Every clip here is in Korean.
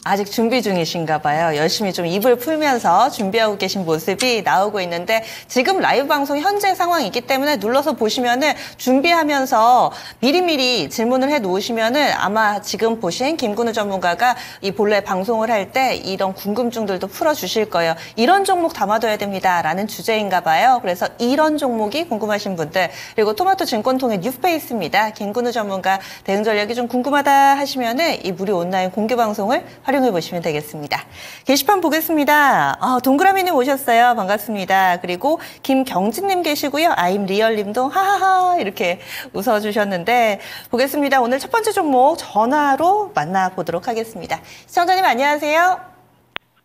아직 준비 중이신가 봐요. 열심히 좀 입을 풀면서 준비하고 계신 모습이 나오고 있는데 지금 라이브 방송 현재 상황이기 때문에 눌러서 보시면은 준비하면서 미리미리 질문을 해 놓으시면은 아마 지금 보신 김근우 전문가가 이 본래 방송을 할 때 이런 궁금증들도 풀어주실 거예요. 이런 종목 담아둬야 됩니다라는 주제인가 봐요. 그래서 이런 종목이 궁금하신 분들 그리고 토마토 증권통의 뉴페이스입니다. 김근우 전문가 대응 전략이 좀 궁금하다 하시면은 이 무료 온라인 공개 방송을 활용해 보시면 되겠습니다. 게시판 보겠습니다. 동그라미님 오셨어요. 반갑습니다. 그리고 김경진님 계시고요. 아임 리얼님도 하하하 이렇게 웃어주셨는데 보겠습니다. 오늘 첫 번째 종목 전화로 만나보도록 하겠습니다. 시청자님 안녕하세요.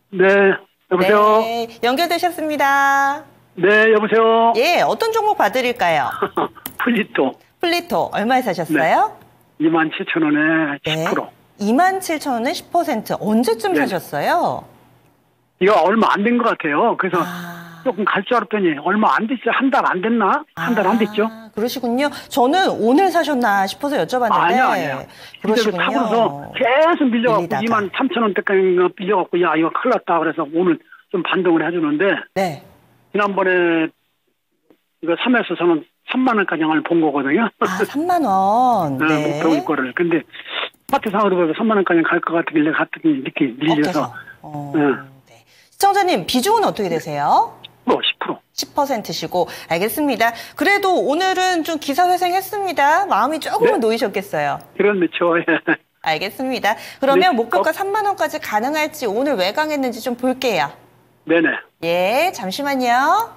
네, 여보세요. 네, 연결되셨습니다. 네, 여보세요. 예, 어떤 종목 봐드릴까요? 플리토 얼마에 사셨어요? 네, 27,000원에 10%. 네. 27,000원에 10%. 언제쯤 네. 사셨어요? 이거 얼마 안 된 것 같아요. 그래서 조금 갈 줄 알았더니 얼마 안 됐죠. 한 달 안 됐나? 한 달 안 됐죠. 그러시군요. 저는 오늘 사셨나 싶어서 여쭤봤는데. 아니야. 그러시군요. 타고서 계속 밀려갖고 23,000원대까지 밀려갖고 야 이거 큰일 났다. 그래서 오늘 좀 반등을 해주는데. 네. 지난번에 이거 3에서 저는 3만 원가량을 본 거거든요. 3만 원. 네. 목표 거를. 근데 파트상으로 보면 3만 원까지 갈 것 같길래 갔더니 이렇게 밀려서. 네. 시청자님 비중은 어떻게 되세요? 10%. 10%시고 알겠습니다. 그래도 오늘은 좀 기사회생했습니다. 마음이 조금은 놓이셨겠어요. 그렇죠. 알겠습니다. 그러면 네. 목표가 3만 원까지 가능할지 오늘 왜 강했는지 좀 볼게요. 네네. 예, 잠시만요.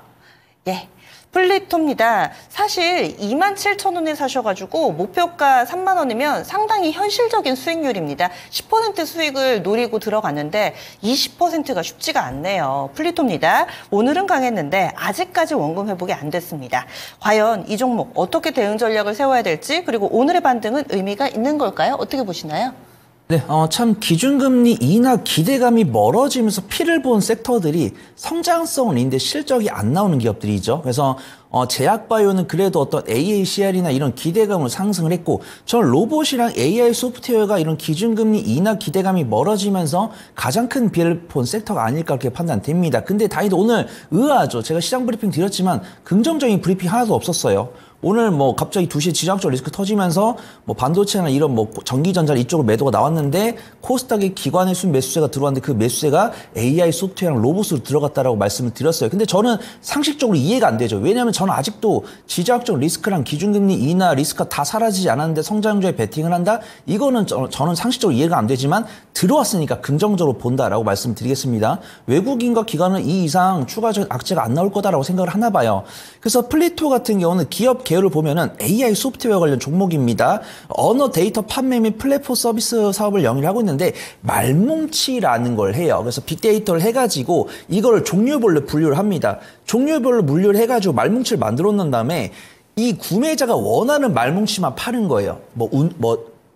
예. 플리토입니다. 사실 27,000원에 사셔가지고 목표가 3만 원이면 상당히 현실적인 수익률입니다. 10% 수익을 노리고 들어갔는데 20%가 쉽지가 않네요. 플리토입니다. 오늘은 강했는데 아직까지 원금 회복이 안 됐습니다. 과연 이 종목 어떻게 대응 전략을 세워야 될지 그리고 오늘의 반등은 의미가 있는 걸까요? 어떻게 보시나요? 네, 참 기준금리 인하 기대감이 멀어지면서 피를 본 섹터들이 성장성은 있는데 실적이 안 나오는 기업들이죠. 그래서 제약바이오는 그래도 어떤 AACR이나 이런 기대감으로 상승을 했고 저는 로봇이랑 AI 소프트웨어가 이런 기준금리 인하 기대감이 멀어지면서 가장 큰 피해를 본 섹터가 아닐까 그렇게 판단됩니다. 근데 다행히도 오늘 의아하죠. 제가 시장 브리핑 드렸지만 긍정적인 브리핑 하나도 없었어요. 오늘 갑자기 2시에 지정학적 리스크 터지면서 반도체나 이런 전기전자 이쪽으로 매도가 나왔는데 코스닥의 기관의 순 매수세가 들어왔는데 그 매수세가 AI 소프트웨어랑 로봇으로 들어갔다라고 말씀을 드렸어요. 근데 저는 상식적으로 이해가 안 되죠. 왜냐하면 저는 아직도 지정학적 리스크랑 기준금리 인하 리스크가 다 사라지지 않았는데 성장주에 베팅을 한다? 이거는 저는 상식적으로 이해가 안 되지만 들어왔으니까 긍정적으로 본다라고 말씀드리겠습니다. 외국인과 기관은 이 이상 추가적인 악재가 안 나올 거다라고 생각을 하나 봐요. 그래서 플리토 같은 경우는 기업 계열을 보면은 AI 소프트웨어 관련 종목입니다. 언어 데이터 판매 및 플랫폼 서비스 사업을 영위를 하고 있는데 말뭉치라는 걸 해요. 그래서 빅데이터를 해가지고 이거를 종류별로 분류를 합니다. 종류별로 분류를 해가지고 말뭉치를 만들어 놓은 다음에 이 구매자가 원하는 말뭉치만 파는 거예요.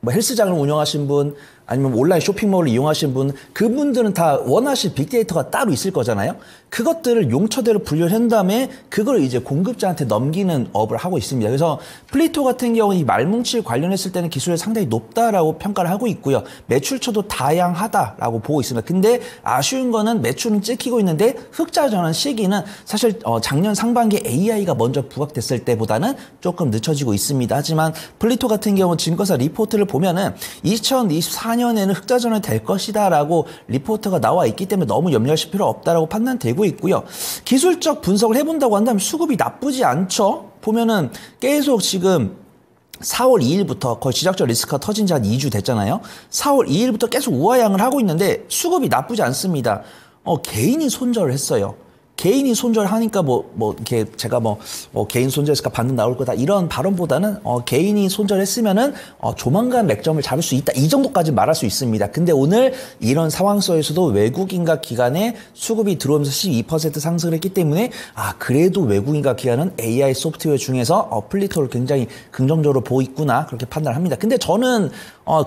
헬스장을 운영하신 분, 아니면 온라인 쇼핑몰을 이용하신 분, 그분들은 다 원하실 빅데이터가 따로 있을 거잖아요. 그것들을 용처대로 분류를 한 다음에 그걸 이제 공급자한테 넘기는 업을 하고 있습니다. 그래서 플리토 같은 경우는 이 말뭉치 관련했을 때는 기술이 상당히 높다라고 평가를 하고 있고요. 매출처도 다양하다라고 보고 있습니다. 근데 아쉬운 거는 매출은 찍히고 있는데 흑자 전환 시기는 사실 작년 상반기에 AI가 먼저 부각됐을 때보다는 조금 늦춰지고 있습니다. 하지만 플리토 같은 경우 증거사 리포트를 보면은 2024년에는 흑자 전환이 될 것이다라고 리포트가 나와 있기 때문에 너무 염려하실 필요 없다라고 판단되고 있고요. 기술적 분석을 해본다고 한다면 수급이 나쁘지 않죠. 보면은 계속 지금 4월 2일부터 거의 지정학적 리스크가 터진 지 한 2주 됐잖아요. 4월 2일부터 계속 우하향을 하고 있는데 수급이 나쁘지 않습니다. 개인이 손절을 했어요. 개인이 손절하니까 이렇게 제가 개인 손절했으니까 반등 나올 거다 이런 발언보다는 개인이 손절했으면은 조만간 맥점을 잡을 수 있다 이 정도까지 말할 수 있습니다. 근데 오늘 이런 상황 속에서도 외국인과 기관의 수급이 들어오면서 12% 상승을 했기 때문에 그래도 외국인과 기관은 AI 소프트웨어 중에서 플리토를 굉장히 긍정적으로 보고 있구나 그렇게 판단을 합니다. 근데 저는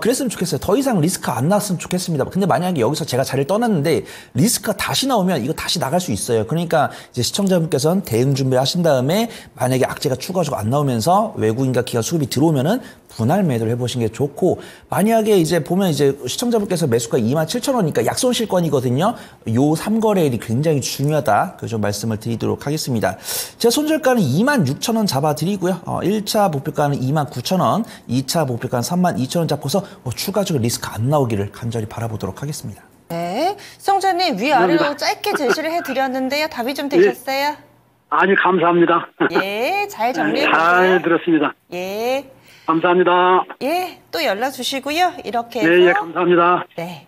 그랬으면 좋겠어요. 더 이상 리스크 안 나왔으면 좋겠습니다. 근데 만약에 여기서 제가 자리를 떠났는데 리스크가 다시 나오면 이거 다시 나갈 수 있어요. 그러니까 이제 시청자분께서는 대응 준비를 하신 다음에 만약에 악재가 추가적으로 안 나오면서 외국인과 기관 수급이 들어오면은 분할 매도를 해보시는 게 좋고, 만약에 이제 보면 이제 시청자분께서 매수가 27,000원이니까 약손실권이거든요. 요 3거래일이 굉장히 중요하다. 그 좀 말씀을 드리도록 하겠습니다. 제 손절가는 26,000원 잡아드리고요. 1차 목표가는 29,000원, 2차 목표가는 32,000원 잡고서 추가적으로 리스크 안 나오기를 간절히 바라보도록 하겠습니다. 네. 시청자님 위아래로 짧게 제시를 해드렸는데요. 답이 좀 되셨어요? 아주 감사합니다. 예, 잘 정리해주세요. 잘 들었습니다. 예. 감사합니다. 예, 또 연락 주시고요. 이렇게 해서. 예, 감사합니다. 네.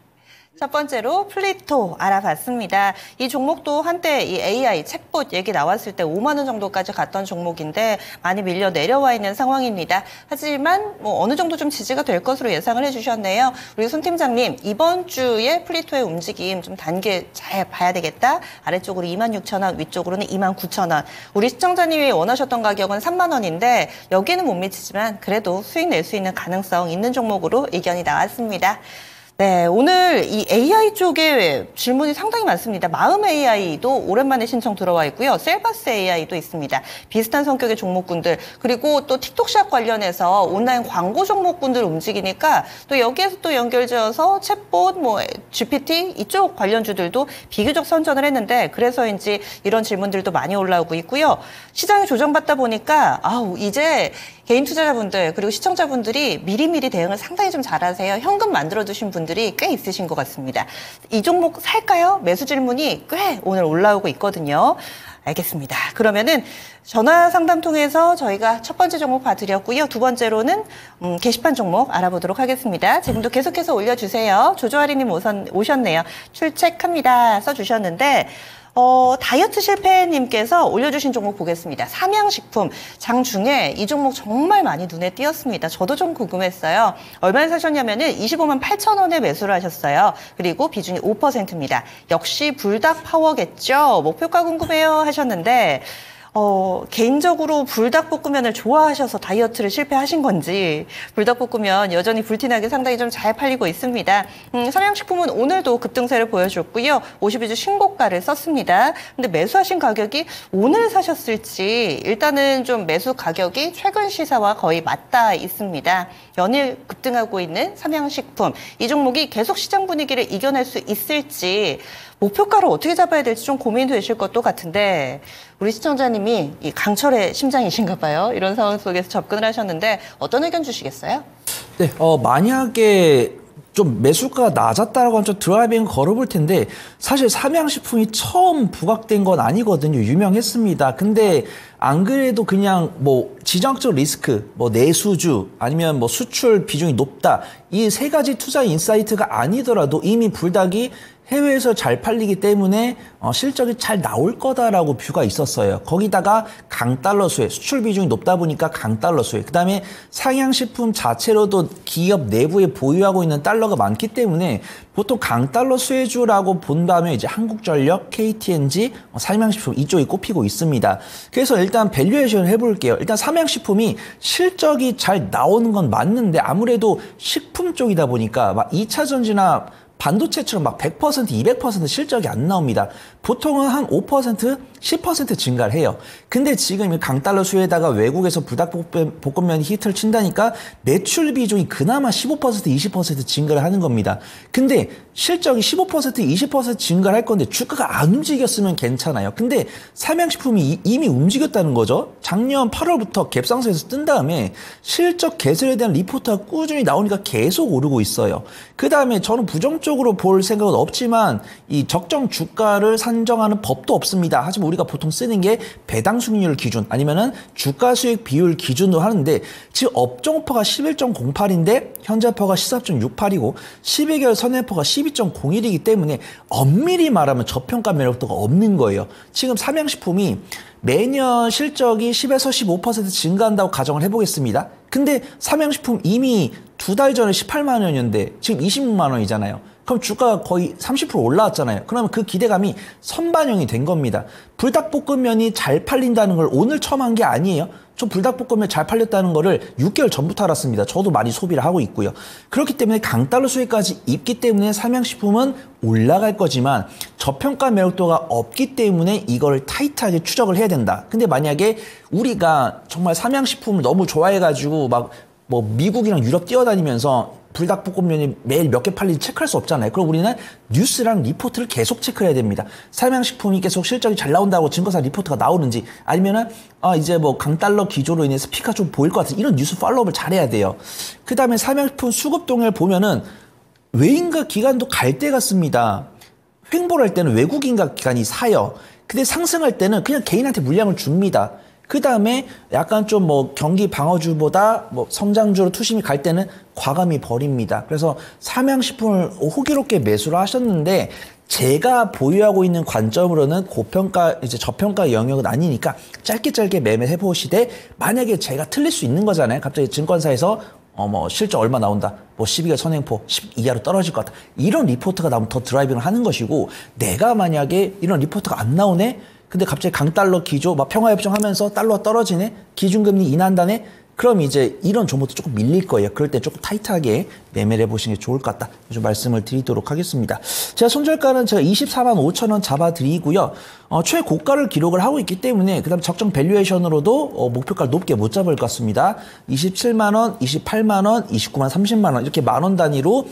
첫 번째로 플리토 알아봤습니다. 이 종목도 한때 이 AI 챗봇 얘기 나왔을 때 5만 원 정도까지 갔던 종목인데 많이 밀려 내려와 있는 상황입니다. 하지만 뭐 어느 정도 좀 지지가 될 것으로 예상을 해주셨네요. 우리 손 팀장님, 이번 주에 플리토의 움직임 좀 단계 잘 봐야 되겠다. 아래쪽으로 26,000원, 위쪽으로는 29,000원. 우리 시청자님이 원하셨던 가격은 3만 원인데 여기는 못 미치지만 그래도 수익 낼 수 있는 가능성 있는 종목으로 의견이 나왔습니다. 네, 오늘 이 AI 쪽에 질문이 상당히 많습니다. 마음 AI도 오랜만에 신청 들어와 있고요. 셀바스 AI도 있습니다. 비슷한 성격의 종목군들, 그리고 또 틱톡샵 관련해서 온라인 광고 종목군들 움직이니까 또 여기에서 또 연결지어서 챗봇, 뭐 GPT 이쪽 관련주들도 비교적 선전을 했는데 그래서인지 이런 질문들도 많이 올라오고 있고요. 시장이 조정받다 보니까 이제 개인 투자자분들 그리고 시청자분들이 미리미리 대응을 상당히 좀 잘하세요. 현금 만들어두신 분들이 꽤 있으신 것 같습니다. 이 종목 살까요? 매수 질문이 꽤 오늘 올라오고 있거든요. 알겠습니다. 그러면은 전화 상담 통해서 저희가 첫 번째 종목 봐드렸고요. 두 번째로는 게시판 종목 알아보도록 하겠습니다. 지금도 계속해서 올려주세요. 조조아리님 오셨네요. 출첵합니다. 써주셨는데 다이어트 실패님께서 올려주신 종목 보겠습니다. 삼양식품 장중에 이 종목 정말 많이 눈에 띄었습니다. 저도 좀 궁금했어요. 얼마에 사셨냐면은 25만 8천 원에 매수를 하셨어요. 그리고 비중이 5%입니다. 역시 불닭 파워겠죠. 목표가 궁금해요 하셨는데 개인적으로 불닭볶음면을 좋아하셔서 다이어트를 실패하신 건지, 불닭볶음면 여전히 불티나게 상당히 좀 잘 팔리고 있습니다. 삼양식품은 오늘도 급등세를 보여줬고요. 52주 신고가를 썼습니다. 근데 매수하신 가격이 오늘 사셨을지 일단은 좀 매수 가격이 최근 시세와 거의 맞닿아 있습니다. 연일 급등하고 있는 삼양식품, 이 종목이 계속 시장 분위기를 이겨낼 수 있을지 목표가를 어떻게 잡아야 될지 좀 고민되실 것도 같은데 우리 시청자님이 이 강철의 심장이신가 봐요. 이런 상황 속에서 접근을 하셨는데 어떤 의견 주시겠어요? 네, 만약에 좀 매수가가 낮았다라고 하면 좀 드라이빙 걸어볼 텐데 사실 삼양식품이 처음 부각된 건 아니거든요. 유명했습니다. 근데 안 그래도 그냥 뭐 지정학적 리스크, 뭐 내수주 아니면 뭐 수출 비중이 높다, 이 세 가지 투자 인사이트가 아니더라도 이미 불닭이 해외에서 잘 팔리기 때문에 실적이 잘 나올 거다라고 뷰가 있었어요. 거기다가 강달러 수혜, 수출 비중이 높다 보니까 강달러 수혜, 그 다음에 상향식품 자체로도 기업 내부에 보유하고 있는 달러가 많기 때문에 보통 강달러 수혜주라고 본다면 이제 한국전력, KTNG, 삼양식품 이쪽이 꼽히고 있습니다. 그래서 일단 밸류에이션을 해볼게요. 일단 삼양식품이 실적이 잘 나오는 건 맞는데 아무래도 식품 쪽이다 보니까 막 2차 전지나 반도체처럼 막 100%, 200% 실적이 안 나옵니다. 보통은 한 5%, 10% 증가를 해요. 근데 지금 강달러 수혜에다가 외국에서 불닭볶음면이 히트를 친다니까 매출 비중이 그나마 15%, 20% 증가를 하는 겁니다. 근데 실적이 15%, 20% 증가를 할 건데 주가가 안 움직였으면 괜찮아요. 근데 삼양식품이 이미 움직였다는 거죠. 작년 8월부터 갭상승에서 뜬 다음에 실적 개선에 대한 리포트가 꾸준히 나오니까 계속 오르고 있어요. 그 다음에 저는 부정적으로 볼 생각은 없지만 이 적정 주가를 산정하는 법도 없습니다. 하지만 우리가 보통 쓰는 게 배당 수익률 기준 아니면은 주가 수익 비율 기준으로 하는데 지금 업종퍼가 11.08인데 현재퍼가 14.68이고 12개월 선행퍼가 12.01이기 때문에 엄밀히 말하면 저평가 매력도가 없는 거예요. 지금 삼양식품이 매년 실적이 10에서 15% 증가한다고 가정을 해보겠습니다. 근데 삼양식품 이미 2달 전에 18만 원이었는데 지금 26만 원이잖아요. 그럼 주가가 거의 30% 올라왔잖아요. 그러면 그 기대감이 선반영이 된 겁니다. 불닭볶음면이 잘 팔린다는 걸 오늘 처음 한 게 아니에요. 저 불닭볶음면 잘 팔렸다는 거를 6개월 전부터 알았습니다. 저도 많이 소비를 하고 있고요. 그렇기 때문에 강달러 수혜까지 있기 때문에 삼양식품은 올라갈 거지만 저평가 매력도가 없기 때문에 이걸 타이트하게 추적을 해야 된다. 근데 만약에 우리가 정말 삼양식품을 너무 좋아해가지고 막 뭐 미국이랑 유럽 뛰어다니면서 불닭볶음면이 매일 몇 개 팔리는지 체크할 수 없잖아요. 그럼 우리는 뉴스랑 리포트를 계속 체크해야 됩니다. 삼양식품이 계속 실적이 잘 나온다고 증거사 리포트가 나오는지 아니면은 이제 뭐 강달러 기조로 인해서 피가 좀 보일 것 같은 이런 뉴스 팔로우를 잘해야 돼요. 그 다음에 삼양식품 수급 동향을 보면은 외인가 기관도 갈 때 같습니다. 횡보를 할 때는 외국인가 기관이 사요. 근데 상승할 때는 그냥 개인한테 물량을 줍니다. 그 다음에 약간 좀 뭐 경기 방어주보다 뭐 성장주로 투심이 갈 때는 과감히 버립니다. 그래서 삼양식품을 호기롭게 매수를 하셨는데 제가 보유하고 있는 관점으로는 고평가, 이제 저평가 영역은 아니니까 짧게 매매해 보시되 만약에 제가 틀릴 수 있는 거잖아요. 갑자기 증권사에서 뭐 실적 얼마 나온다. 뭐 12개월 선행포 10 이하로 떨어질 것 같다. 이런 리포트가 나오면 더 드라이빙을 하는 것이고 내가 만약에 이런 리포트가 안 나오네? 근데 갑자기 강달러 기조, 막 평화협정 하면서 달러가 떨어지네? 기준금리 인하한다네? 그럼 이제 이런 종목도 조금 밀릴 거예요. 그럴 때 조금 타이트하게 매매를 해보시는 게 좋을 것 같다. 좀 말씀을 드리도록 하겠습니다. 제가 손절가는 제가 24만 5천 원 잡아드리고요. 최고가를 기록을 하고 있기 때문에 그 다음 적정 밸류에이션으로도 목표가를 높게 못 잡을 것 같습니다. 27만 원, 28만 원, 29만 30만 원 이렇게 만원 단위로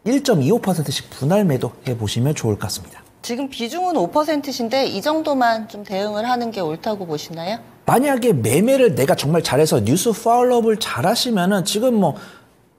1.25%씩 분할 매도 해보시면 좋을 것 같습니다. 지금 비중은 5%신데 이 정도만 좀 대응을 하는 게 옳다고 보시나요? 만약에 매매를 내가 정말 잘해서 뉴스 팔로우를 잘하시면은 지금 뭐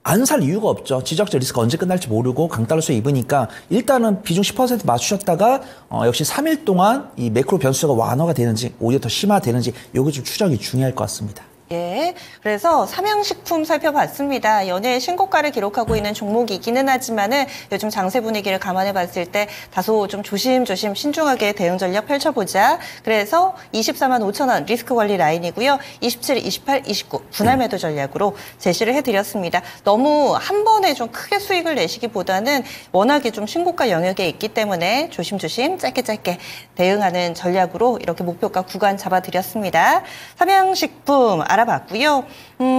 안 살 이유가 없죠. 지적자 리스크가 언제 끝날지 모르고 강달러 수혜 입으니까 일단은 비중 10% 맞추셨다가 역시 3일 동안 이 매크로 변수가 완화가 되는지 오히려 더 심화되는지 요게 좀 추적이 중요할 것 같습니다. 예, 그래서 삼양식품 살펴봤습니다. 연일 신고가를 기록하고 있는 종목이기는 하지만은 요즘 장세 분위기를 감안해 봤을 때 다소 좀 조심조심 신중하게 대응 전략 펼쳐보자. 그래서 24만 5천 원 리스크 관리 라인이고요. 27, 28, 29 분할 매도 전략으로 제시를 해드렸습니다. 너무 한 번에 좀 크게 수익을 내시기보다는 워낙에 좀 신고가 영역에 있기 때문에 조심조심 짧게 대응하는 전략으로 이렇게 목표가 구간 잡아드렸습니다. 삼양식품 알아봤고요.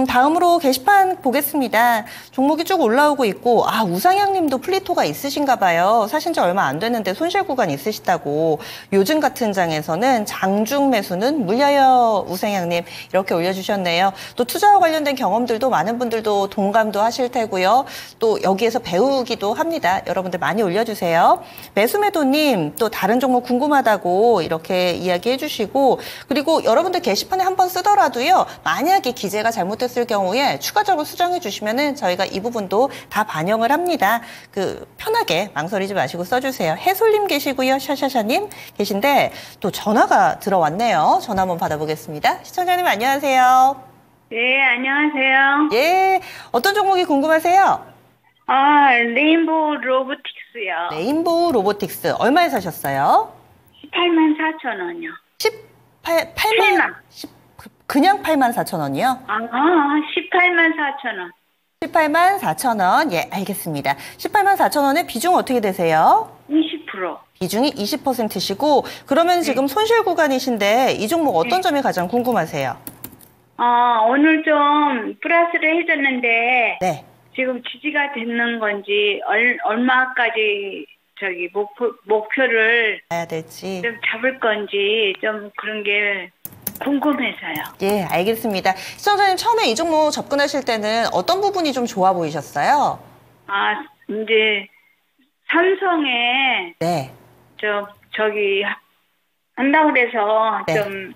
다음으로 게시판 보겠습니다. 종목이 쭉 올라오고 있고 우상향 님도 플리토가 있으신가 봐요. 사신 지 얼마 안 됐는데 손실 구간 있으시다고. 요즘 같은 장에서는 장중 매수는 물려요. 우상향 님 이렇게 올려주셨네요. 또 투자와 관련된 경험들도 많은 분들도 동감도 하실 테고요. 또 여기에서 배우기도 합니다. 여러분들 많이 올려주세요. 매수매도님 또 다른 종목 궁금하다고 이렇게 이야기해 주시고 그리고 여러분들 게시판에 한번 쓰더라도요. 만약에 기재가 잘못됐을 경우에 추가적으로 수정해 주시면은 저희가 이 부분도 다 반영을 합니다. 편하게 망설이지 마시고 써주세요. 해솔님 계시고요. 샤샤샤님 계신데 또 전화가 들어왔네요. 전화 한번 받아보겠습니다. 시청자님 안녕하세요. 네, 안녕하세요. 예, 어떤 종목이 궁금하세요? 레인보우 로보틱스요. 레인보우 로보틱스 얼마에 사셨어요? 18만 4천 원이요. 8만. 그냥 8만 4천 원이요? 18만 4천 원. 18만 4천 원. 예, 알겠습니다. 18만 4천 원의 비중 어떻게 되세요? 20%. 비중이 20%시고 그러면 지금 손실 구간이신데 이 종목 어떤 점이 가장 궁금하세요? 오늘 좀 플러스를 해줬는데 네. 지금 지지가 됐는 건지 얼마까지 목표를 봐야 될지. 좀 잡을 건지 좀 그런 게 궁금해서요. 예, 알겠습니다. 시청자님 처음에 이 종목 접근하실 때는 어떤 부분이 좀 좋아 보이셨어요? 이제 삼성에 네. 한다고 그래서 네. 좀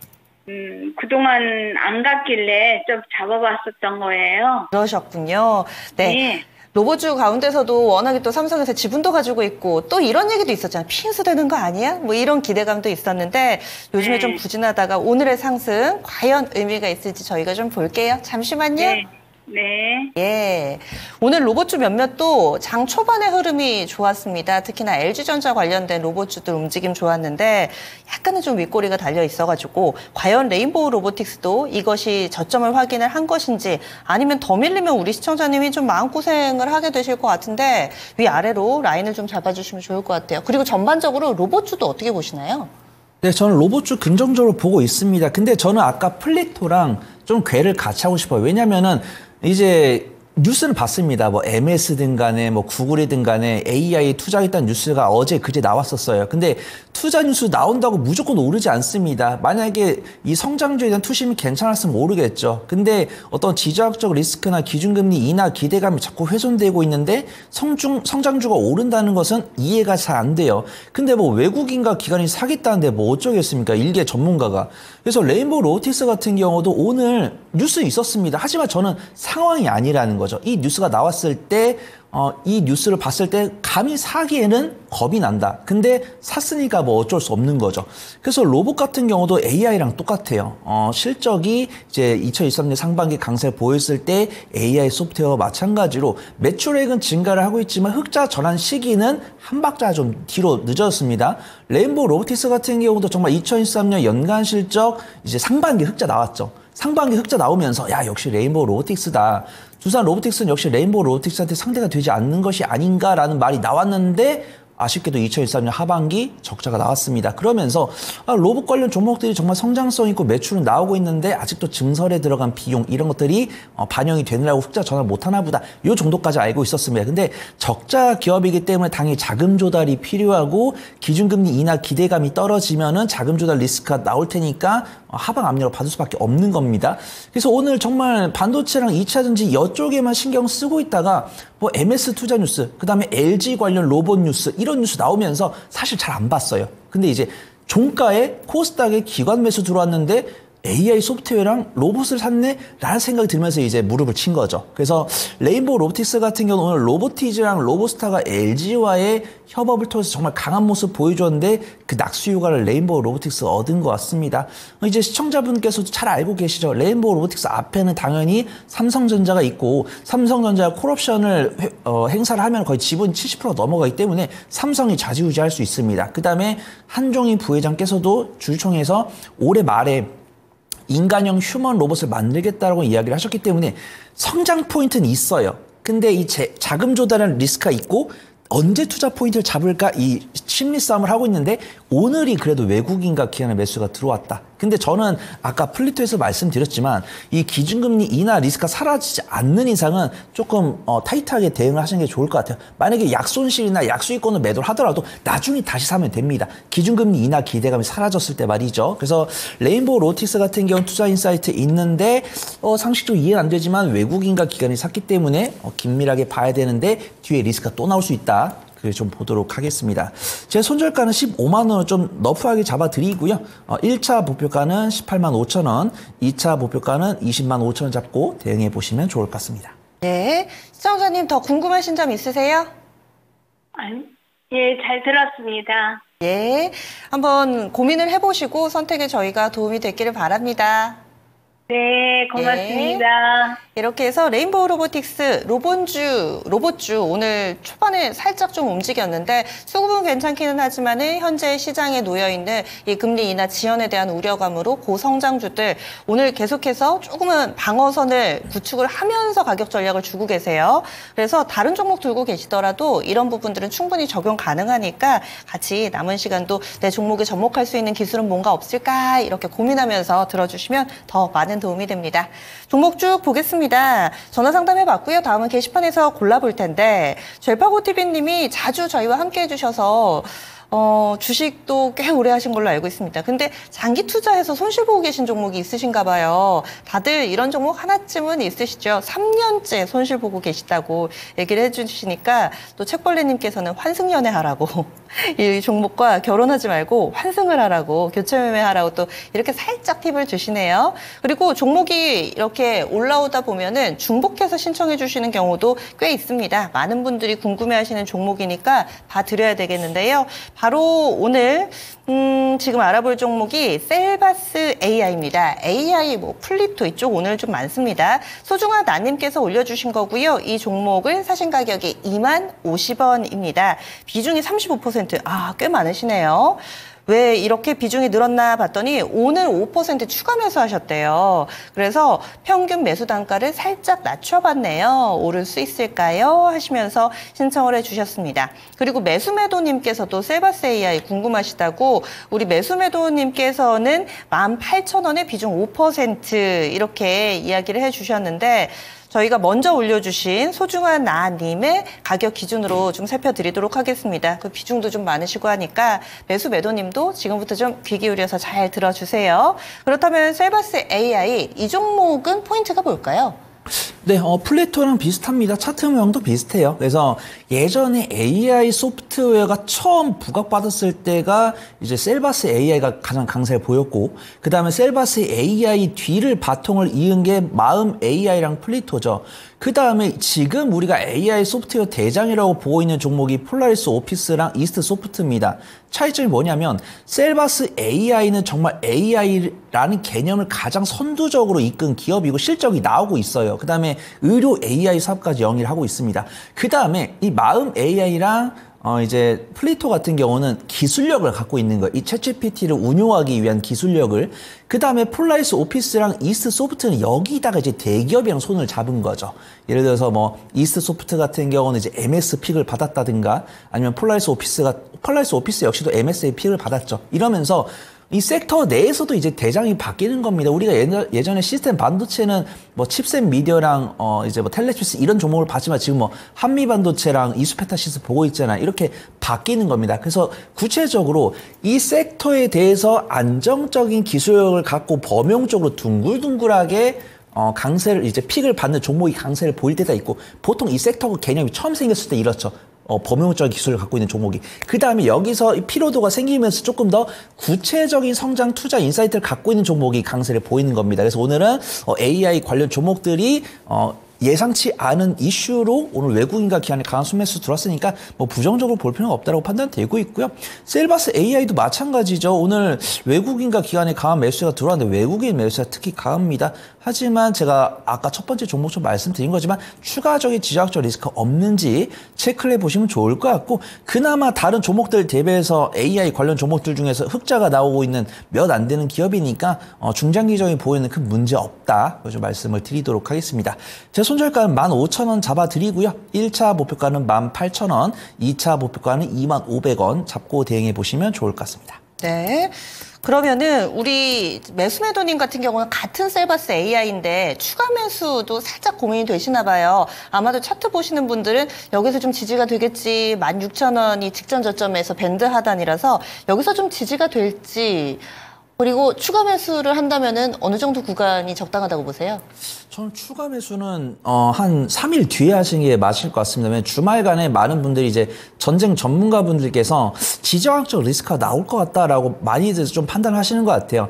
그동안 안 갔길래 좀 잡아봤었던 거예요. 그러셨군요. 네. 네. 로봇주 가운데서도 워낙에 또 삼성에서 지분도 가지고 있고 또 이런 얘기도 있었잖아요. 피인수 되는 거 아니야? 뭐 이런 기대감도 있었는데 요즘에 네. 좀 부진하다가 오늘의 상승 과연 의미가 있을지 저희가 좀 볼게요. 잠시만요. 네. 네. 예. 오늘 로봇주 몇몇도 장 초반의 흐름이 좋았습니다. 특히나 LG전자 관련된 로봇주들 움직임 좋았는데 약간은 좀 윗꼬리가 달려 있어가지고 과연 레인보우 로보틱스도 이것이 저점을 확인을 한 것인지 아니면 더 밀리면 우리 시청자님이 좀 마음고생을 하게 되실 것 같은데 위아래로 라인을 좀 잡아주시면 좋을 것 같아요. 그리고 전반적으로 로봇주도 어떻게 보시나요? 네, 저는 로봇주 긍정적으로 보고 있습니다. 근데 저는 아까 플리토랑 좀 궤를 같이 하고 싶어요. 왜냐면은 이제 뉴스는 봤습니다. 뭐 MS든 간에 뭐 구글이든 간에 AI 투자했다는 뉴스가 어제 그제 나왔었어요. 근데 투자 뉴스 나온다고 무조건 오르지 않습니다. 만약에 이 성장주에 대한 투심이 괜찮았으면 오르겠죠. 근데 어떤 지정학적 리스크나 기준금리 인하 기대감이 자꾸 훼손되고 있는데 성장주가 오른다는 것은 이해가 잘 안 돼요. 근데 뭐 외국인과 기관이 사겠다는데 뭐 어쩌겠습니까? 일개 전문가가. 그래서 레인보우 로보틱스 같은 경우도 오늘 뉴스 있었습니다. 하지만 저는 상황이 아니라는 거죠. 이 뉴스가 나왔을 때 이 뉴스를 봤을 때 감히 사기에는 겁이 난다. 근데 샀으니까 뭐 어쩔 수 없는 거죠. 그래서 로봇 같은 경우도 AI랑 똑같아요. 실적이 이제 2023년 상반기 강세를 보였을 때 AI 소프트웨어와 마찬가지로 매출액은 증가를 하고 있지만 흑자 전환 시기는 한 박자 좀 뒤로 늦어졌습니다. 레인보우 로보틱스 같은 경우도 정말 2023년 연간 실적 이제 상반기 흑자 나왔죠. 상반기 흑자 나오면서 야 역시 레인보우 로보틱스다. 두산 로보틱스는 역시 레인보우 로보틱스한테 상대가 되지 않는 것이 아닌가라는 말이 나왔는데 아쉽게도 2023년 하반기 적자가 나왔습니다. 그러면서 로봇 관련 종목들이 정말 성장성 있고 매출은 나오고 있는데 아직도 증설에 들어간 비용 이런 것들이 반영이 되느라고 흑자 전환 못하나 보다. 이 정도까지 알고 있었습니다. 근데 적자 기업이기 때문에 당연히 자금 조달이 필요하고 기준금리 인하 기대감이 떨어지면은 자금 조달 리스크가 나올 테니까 하방 압력을 받을 수밖에 없는 겁니다. 그래서 오늘 정말 반도체랑 2차전지 이쪽에만 신경 쓰고 있다가 뭐 MS 투자 뉴스, 그다음에 LG 관련 로봇 뉴스 이런 뉴스 나오면서 사실 잘 안 봤어요. 근데 이제 종가에 코스닥에 기관 매수 들어왔는데 AI 소프트웨어랑 로봇을 샀네? 라는 생각이 들면서 이제 무릎을 친 거죠. 그래서 레인보우 로보틱스 같은 경우는 오늘 로보티즈랑 로보스타가 LG와의 협업을 통해서 정말 강한 모습 보여줬는데 그 낙수 효과를 레인보우 로보틱스 얻은 것 같습니다. 이제 시청자분께서도 잘 알고 계시죠? 레인보우 로보틱스 앞에는 당연히 삼성전자가 있고 삼성전자가 콜옵션을 행사를 하면 거의 지분 70% 넘어가기 때문에 삼성이 좌지우지할 수 있습니다. 그 다음에 한종희 부회장께서도 주주총회에서 올해 말에 인간형 휴먼 로봇을 만들겠다라고 이야기를 하셨기 때문에 성장 포인트는 있어요. 근데 이 자금 조달하는 리스크가 있고 언제 투자 포인트를 잡을까 이 심리 싸움을 하고 있는데 오늘이 그래도 외국인과 기관의 매수가 들어왔다. 근데 저는 아까 플리토에서 말씀드렸지만 이 기준금리 인하 리스크가 사라지지 않는 이상은 조금 타이트하게 대응을 하시는 게 좋을 것 같아요. 만약에 약손실이나 약수익권을 매도를 하더라도 나중에 다시 사면 됩니다. 기준금리 인하 기대감이 사라졌을 때 말이죠. 그래서 레인보우 로보틱스 같은 경우는 투자인사이트 있는데 상식적으로 이해는 안 되지만 외국인과 기관이 샀기 때문에 긴밀하게 봐야 되는데 뒤에 리스크가 또 나올 수 있다. 좀 보도록 하겠습니다. 제 손절가는 15만 원을 좀 너프하게 잡아드리고요. 1차 목표가는 18만 5천 원, 2차 목표가는 20만 5천 원 잡고 대응해 보시면 좋을 것 같습니다. 네, 시청자님 더 궁금하신 점 있으세요? 예, 잘 들었습니다. 예, 한번 고민을 해보시고 선택에 저희가 도움이 됐기를 바랍니다. 네, 고맙습니다. 이렇게 해서 레인보우 로보틱스 로봇주 오늘 초반에 살짝 좀 움직였는데 수급은 괜찮기는 하지만은 현재 시장에 놓여 있는 이 금리 인하 지연에 대한 우려감으로 고성장주들 오늘 계속해서 조금은 방어선을 구축을 하면서 가격 전략을 주고 계세요. 그래서 다른 종목 들고 계시더라도 이런 부분들은 충분히 적용 가능하니까 같이 남은 시간도 내 종목에 접목할 수 있는 기술은 뭔가 없을까 이렇게 고민하면서 들어주시면 더 많은 도움이 됩니다. 종목 쭉 보겠습니다. 전화 상담해봤고요. 다음은 게시판에서 골라볼 텐데 젤파고TV님이 자주 저희와 함께 해주셔서 주식도 꽤 오래 하신 걸로 알고 있습니다. 근데 장기 투자해서 손실 보고 계신 종목이 있으신가 봐요. 다들 이런 종목 하나쯤은 있으시죠. 3년째 손실 보고 계시다고 얘기를 해주시니까 또 책벌레님께서는 환승연애 하라고 이 종목과 결혼하지 말고 환승을 하라고 교체매매 하라고 또 이렇게 살짝 팁을 주시네요. 그리고 종목이 이렇게 올라오다 보면은 중복해서 신청해 주시는 경우도 꽤 있습니다. 많은 분들이 궁금해하시는 종목이니까 봐드려야 되겠는데요. 바로 오늘 지금 알아볼 종목이 셀바스 AI입니다. AI, 플리토 이쪽 오늘 좀 많습니다. 소중한 나님께서 올려주신 거고요. 이 종목을 사신 가격이 20,050원입니다. 비중이 35%. 꽤 많으시네요. 왜 이렇게 비중이 늘었나 봤더니 오늘 5% 추가 매수하셨대요. 그래서 평균 매수 단가를 살짝 낮춰봤네요. 오를 수 있을까요? 하시면서 신청을 해주셨습니다. 그리고 매수매도님께서도 셀바스 AI 궁금하시다고 우리 매수매도님께서는 18,000원에 비중 5% 이렇게 이야기를 해주셨는데 저희가 먼저 올려주신 소중한 나님의 가격 기준으로 좀 살펴드리도록 하겠습니다. 그 비중도 좀 많으시고 하니까 매수 매도님도 지금부터 좀 귀 기울여서 잘 들어주세요. 그렇다면 셀바스 AI 이 종목은 포인트가 뭘까요? 네, 플래토랑 비슷합니다. 차트 모양도 비슷해요. 그래서 예전에 AI 소프트웨어가 처음 부각받았을 때가 이제 셀바스 AI가 가장 강세를 보였고, 그 다음에 셀바스 AI 뒤를 바통을 이은 게 마음 AI랑 플리토죠. 그 다음에 지금 우리가 AI 소프트웨어 대장이라고 보고 있는 종목이 폴라리스 오피스랑 이스트 소프트입니다. 차이점이 뭐냐면 셀바스 AI는 정말 AI라는 개념을 가장 선두적으로 이끈 기업이고 실적이 나오고 있어요. 그 다음에 의료 AI 사업까지 영위를 하고 있습니다. 그 다음에 이 마음 AI랑 이제 플리토 같은 경우는 기술력을 갖고 있는 거예요. 이 챗GPT를 운용하기 위한 기술력을. 그 다음에 폴라리스 오피스랑 이스트 소프트는 여기다가 이제 대기업이랑 손을 잡은 거죠. 예를 들어서 이스트 소프트 같은 경우는 이제 MS 픽을 받았다든가 아니면 폴라리스 오피스 역시도 MSA 픽을 받았죠. 이러면서 이 섹터 내에서도 이제 대장이 바뀌는 겁니다. 우리가 예전에 시스템 반도체는 칩셋 미디어랑 이제 텔레피스 이런 종목을 봤지만 지금 한미 반도체랑 이수페타시스 보고 있잖아요. 이렇게 바뀌는 겁니다. 그래서 구체적으로 이 섹터에 대해서 안정적인 기술력을 갖고 범용적으로 둥글둥글하게 강세를 이제 픽을 받는 종목이 강세를 보일 때가 있고 보통 이 섹터 개념이 처음 생겼을 때 이렇죠. 범용적인 기술을 갖고 있는 종목이. 그 다음에 여기서 피로도가 생기면서 조금 더 구체적인 성장 투자 인사이트를 갖고 있는 종목이 강세를 보이는 겁니다. 그래서 오늘은 AI 관련 종목들이 예상치 않은 이슈로 오늘 외국인과 기관에 강한 순매수 들어왔으니까 부정적으로 볼 필요는 없다고 판단되고 있고요. 셀바스 AI도 마찬가지죠. 오늘 외국인과 기관에 강한 매수가 들어왔는데 외국인 매수가 특히 강합니다. 하지만 제가 아까 첫 번째 종목처럼 말씀드린 거지만 추가적인 지정학적 리스크 없는지 체크를 해보시면 좋을 것 같고 그나마 다른 종목들 대비해서 AI 관련 종목들 중에서 흑자가 나오고 있는 몇 안 되는 기업이니까 중장기적인 보유는 큰 문제 없다. 좀 말씀을 드리도록 하겠습니다. 제 손절가는 15,000원 잡아드리고요. 1차 목표가는 18,000원, 2차 목표가는 25,500원 잡고 대응해 보시면 좋을 것 같습니다. 네. 그러면은 우리 매수매도님 같은 경우는 같은 셀바스 AI인데 추가 매수도 살짝 고민이 되시나 봐요. 아마도 차트 보시는 분들은 여기서 좀 지지가 되겠지. 16,000원이 직전 저점에서 밴드 하단이라서 여기서 좀 지지가 될지 그리고 추가 매수를 한다면은 어느 정도 구간이 적당하다고 보세요? 저는 추가 매수는 한 3일 뒤에 하시는 게 맞을 것 같습니다. 왜냐면 주말간에 많은 분들이 이제 전쟁 전문가분들께서 지정학적 리스크가 나올 것 같다라고 많이들 좀 판단하시는 것 같아요.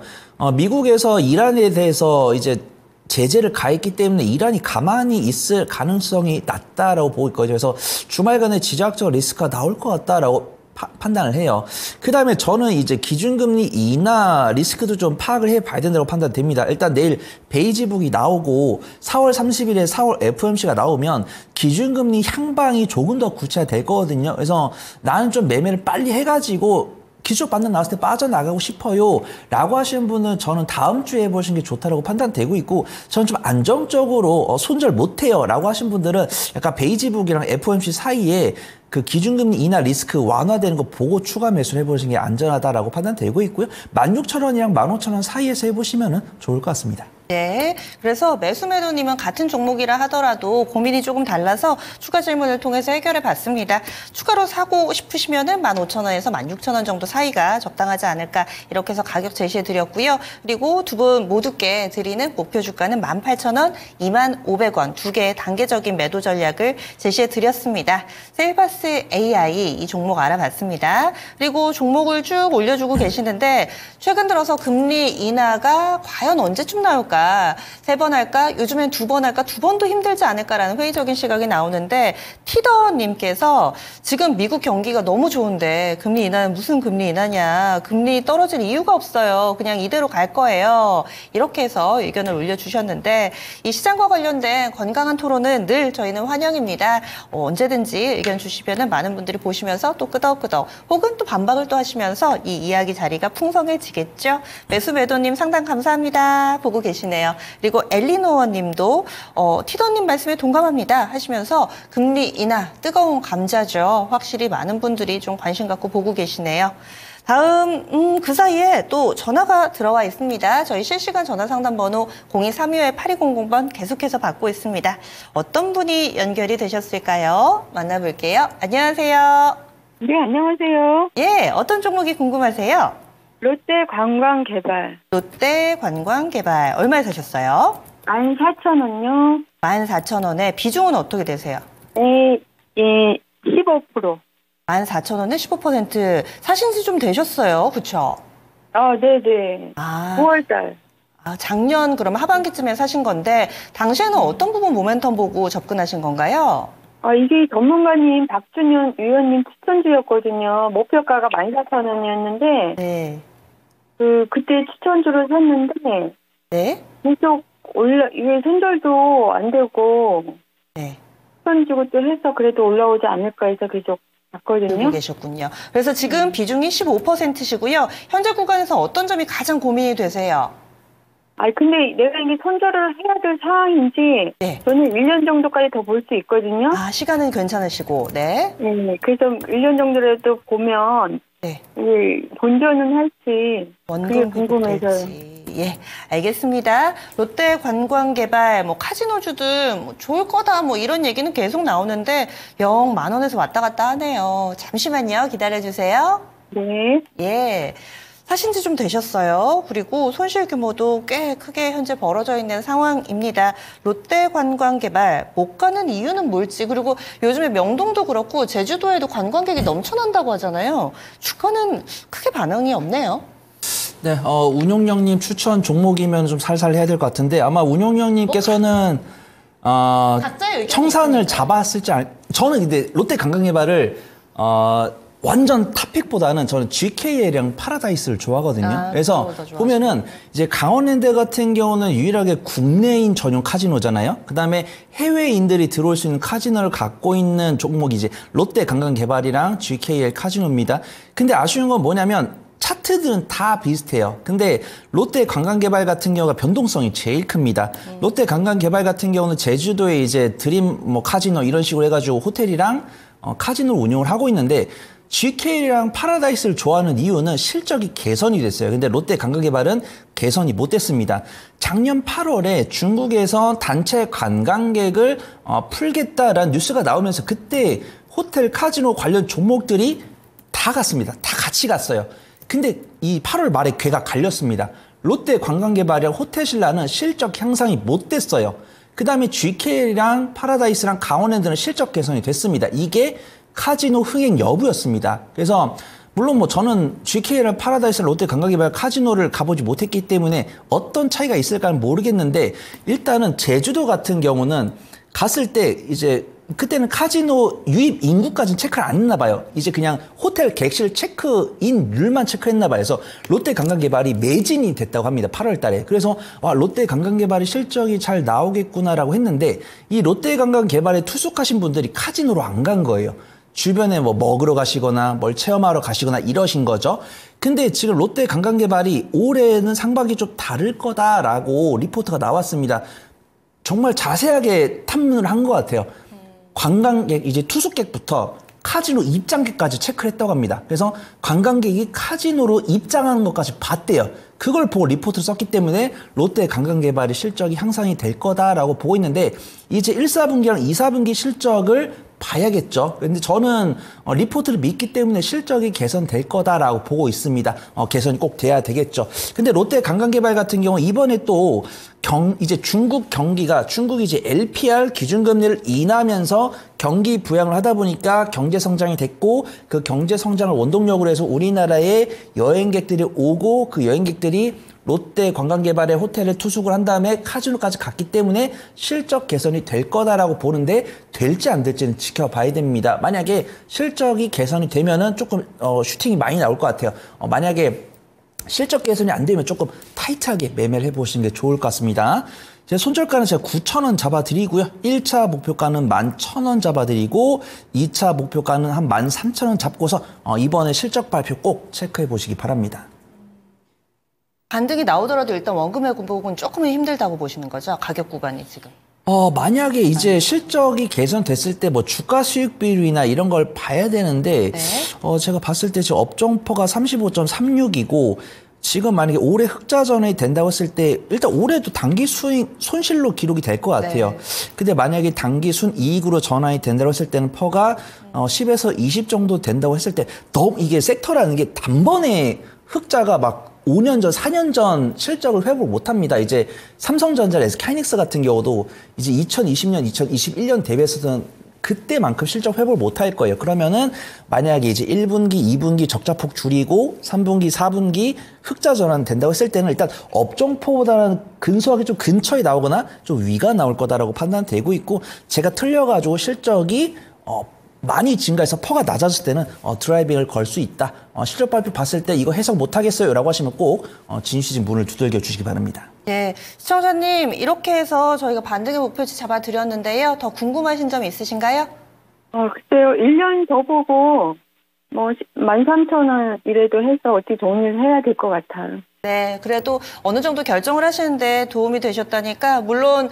미국에서 이란에 대해서 이제 제재를 가했기 때문에 이란이 가만히 있을 가능성이 낮다라고 보고 있거든요. 그래서 주말간에 지정학적 리스크가 나올 것 같다라고 판단을 해요. 그 다음에 저는 이제 기준금리 인하 리스크도 좀 파악을 해봐야 된다고 판단됩니다. 일단 내일 베이지북이 나오고 4월 30일에 4월 FOMC가 나오면 기준금리 향방이 조금 더 구체화될 거거든요. 그래서 나는 좀 매매를 빨리 해가지고 기술적 반등 나왔을 때 빠져나가고 싶어요 라고 하시는 분은 저는 다음 주에 해보시는 게 좋다라고 판단되고 있고 저는 좀 안정적으로 손절 못해요 라고 하신 분들은 약간 베이지북이랑 FOMC 사이에 그 기준금리 인하 리스크 완화되는 거 보고 추가 매수를 해보시는 게 안전하다라고 판단되고 있고요. 16,000원이랑 15,000원 사이에서 해보시면 좋을 것 같습니다. 네. 그래서 매수매도님은 같은 종목이라 하더라도 고민이 조금 달라서 추가 질문을 통해서 해결해 봤습니다. 추가로 사고 싶으시면은 15,000원에서 16,000원 정도 사이가 적당하지 않을까 이렇게 해서 가격 제시해 드렸고요. 그리고 두 분 모두께 드리는 목표 주가는 18,000원, 25,500원 두 개의 단계적인 매도 전략을 제시해 드렸습니다. 셀바스 AI 이 종목 알아봤습니다. 그리고 종목을 쭉 올려주고 계시는데 최근 들어서 금리 인하가 과연 언제쯤 나올까? 할까? 3번 할까? 요즘엔 2번 할까? 2번도 힘들지 않을까라는 회의적인 시각이 나오는데 티더님께서 지금 미국 경기가 너무 좋은데 금리 인하는 무슨 금리 인하냐? 금리 떨어질 이유가 없어요. 그냥 이대로 갈 거예요. 이렇게 해서 의견을 올려주셨는데 이 시장과 관련된 건강한 토론은 늘 저희는 환영입니다. 언제든지 의견 주시면 많은 분들이 보시면서 또 끄덕끄덕 혹은 또 반박을 또 하시면서 이 이야기 자리가 풍성해지겠죠. 매수매도님 상담 감사합니다. 보고 계시네요. 그리고 엘리노어 님도 티더님 말씀에 동감합니다 하시면서 금리 인하 뜨거운 감자죠. 확실히 많은 분들이 좀 관심 갖고 보고 계시네요. 다음 그 사이에 또 전화가 들어와 있습니다. 저희 실시간 전화 상담 번호 0232-8200번 계속해서 받고 있습니다. 어떤 분이 연결이 되셨을까요? 만나볼게요. 안녕하세요. 네, 안녕하세요. 예, 어떤 종목이 궁금하세요? 롯데 관광개발. 롯데 관광개발 얼마에 사셨어요? 14,000원요. 14,000원에 비중은 어떻게 되세요? 네, 예, 15%. 14,000원에 15% 사신 지 좀 되셨어요. 그쵸? 네네. 9월달. 작년 그럼 하반기쯤에 사신 건데 당시에는 어떤 부분 모멘텀 보고 접근하신 건가요? 이게 전문가님 박준현 위원님 추천주였거든요. 목표가가 14,000원이었는데, 네. 그때 추천주를 샀는데, 네? 계속 이게 손절도 안 되고, 네. 추천주고 또 해서 그래도 올라오지 않을까 해서 계속 들고 봤거든요. 계셨군요. 그래서 지금 비중이 15%시고요. 현재 구간에서 어떤 점이 가장 고민이 되세요? 근데 내가 이게 손절을 해야 될 상황인지, 네. 저는 1년 정도까지 더 볼 수 있거든요. 시간은 괜찮으시고, 네. 네, 그래서 1년 정도라도 보면, 네. 본전은 할지, 그게 원금 궁금해서요. 예, 알겠습니다. 롯데 관광개발, 카지노주들 좋을 거다, 이런 얘기는 계속 나오는데 영 10,000원에서 왔다 갔다 하네요. 잠시만요, 기다려주세요. 네. 예. 사신 지 좀 되셨어요. 그리고 손실 규모도 꽤 크게 현재 벌어져 있는 상황입니다. 롯데 관광개발 못 가는 이유는 뭘지, 그리고 요즘에 명동도 그렇고 제주도에도 관광객이 넘쳐난다고 하잖아요. 주가는 크게 반응이 없네요. 네, 운용령님 추천 종목이면 좀 살살 해야 될 것 같은데 아마 운용령님께서는 각자의 의견이 청산을 잡았을지 저는 근데 롯데 관광개발을 완전 탑픽보다는 저는 GKL이랑 파라다이스를 좋아하거든요. 그래서 보면은 이제 강원랜드 같은 경우는 유일하게 국내인 전용 카지노잖아요. 그다음에 해외인들이 들어올 수 있는 카지노를 갖고 있는 종목이 이제 롯데 관광개발이랑 GKL 카지노입니다. 근데 아쉬운 건 뭐냐면 차트들은 다 비슷해요. 근데 롯데 관광개발 같은 경우가 변동성이 제일 큽니다. 롯데 관광개발 같은 경우는 제주도에 이제 드림 카지노 이런 식으로 해가지고 호텔이랑 카지노를 운영을 하고 있는데 GK랑 파라다이스를 좋아하는 이유는 실적이 개선이 됐어요. 근데 롯데 관광개발은 개선이 못 됐습니다. 작년 8월에 중국에서 단체 관광객을 풀겠다라는 뉴스가 나오면서 그때 호텔 카지노 관련 종목들이 다 갔습니다. 다 같이 갔어요. 근데 이 8월 말에 궤가 갈렸습니다. 롯데 관광개발이랑 호텔신라는 실적 향상이 못 됐어요. 그 다음에 GK랑 파라다이스랑 강원랜드는 실적 개선이 됐습니다. 이게 카지노 흥행 여부였습니다. 그래서 물론 저는 GK랑 파라다이스, 롯데 관광개발 카지노를 가보지 못했기 때문에 어떤 차이가 있을까는 모르겠는데 일단은 제주도 같은 경우는 갔을 때 이제 그때는 카지노 유입 인구까지는 체크를 안 했나 봐요. 이제 그냥 호텔 객실 체크인율만 체크했나 봐요. 그래서 롯데 관광개발이 매진이 됐다고 합니다. 8월 달에. 그래서 롯데 관광개발이 실적이 잘 나오겠구나라고 했는데 이 롯데 관광개발에 투숙하신 분들이 카지노로 안 간 거예요. 주변에 먹으러 가시거나 뭘 체험하러 가시거나 이러신 거죠. 근데 지금 롯데 관광개발이 올해는 상반기 좀 다를 거다라고 리포트가 나왔습니다. 정말 자세하게 탐문을 한 것 같아요. 관광객, 이제 투숙객부터 카지노 입장객까지 체크를 했다고 합니다. 그래서 관광객이 카지노로 입장하는 것까지 봤대요. 그걸 보고 리포트를 썼기 때문에 롯데 관광개발의 실적이 향상이 될 거다라고 보고 있는데 이제 1사분기랑 2사분기 실적을 봐야겠죠. 근데 저는 리포트를 믿기 때문에 실적이 개선될 거다라고 보고 있습니다. 개선이 꼭 돼야 되겠죠. 근데 롯데 관광개발 같은 경우 이번에 또 이제 중국이 이제 LPR 기준금리를 인하하면서 경기 부양을 하다 보니까 경제 성장이 됐고 그 경제 성장을 원동력으로 해서 우리나라에 여행객들이 오고 그 여행객들이 롯데 관광개발에 호텔에 투숙을 한 다음에 카지노까지 갔기 때문에 실적 개선이 될 거다라고 보는데 될지 안 될지는 지켜봐야 됩니다. 만약에 실적이 개선이 되면은 조금 슈팅이 많이 나올 것 같아요. 만약에 실적 개선이 안 되면 조금 타이트하게 매매를 해보시는 게 좋을 것 같습니다. 제 손절가는 제가 9,000원 잡아드리고요. 1차 목표가는 11,000원 잡아드리고 2차 목표가는 한 13,000원 잡고서 이번에 실적 발표 꼭 체크해 보시기 바랍니다. 반등이 나오더라도 일단 원금 회복은 조금은 힘들다고 보시는 거죠? 가격 구간이 지금. 만약에 이제 실적이 개선됐을 때 뭐 주가 수익 비율이나 이런 걸 봐야 되는데, 네. 제가 봤을 때 지금 업종퍼가 35.36이고, 지금 만약에 올해 흑자 전환이 된다고 했을 때, 일단 올해도 단기 수익, 손실로 기록이 될 것 같아요. 네. 근데 만약에 단기 순이익으로 전환이 된다고 했을 때는 퍼가 10에서 20 정도 된다고 했을 때, 너무 이게 섹터라는 게 단번에 흑자가 막 5년 전, 4년 전 실적을 회복 못 합니다. 이제 삼성전자, SK하이닉스 같은 경우도 이제 2020년, 2021년 대비해서는 그때만큼 실적 회복을 못 할 거예요. 그러면은 만약에 이제 1분기, 2분기 적자폭 줄이고 3분기, 4분기 흑자 전환 된다고 했을 때는 일단 업종포보다는 근소하게 좀 근처에 나오거나 좀 위가 나올 거다라고 판단되고 있고, 제가 틀려가지고 실적이 많이 증가해서 퍼가 낮아졌을 때는 드라이빙을 걸 수 있다. 실적 발표 봤을 때 이거 해석 못 하겠어요 라고 하시면 꼭 진시진 문을 두들겨 주시기 바랍니다. 네, 시청자님 이렇게 해서 저희가 반등의 목표치 잡아드렸는데요. 더 궁금하신 점 있으신가요? 글쎄요. 1년 더 보고 뭐 13,000원 이래도 해서 어떻게 정리를 해야 될 것 같아요. 네, 그래도 어느 정도 결정을 하시는데 도움이 되셨다니까, 물론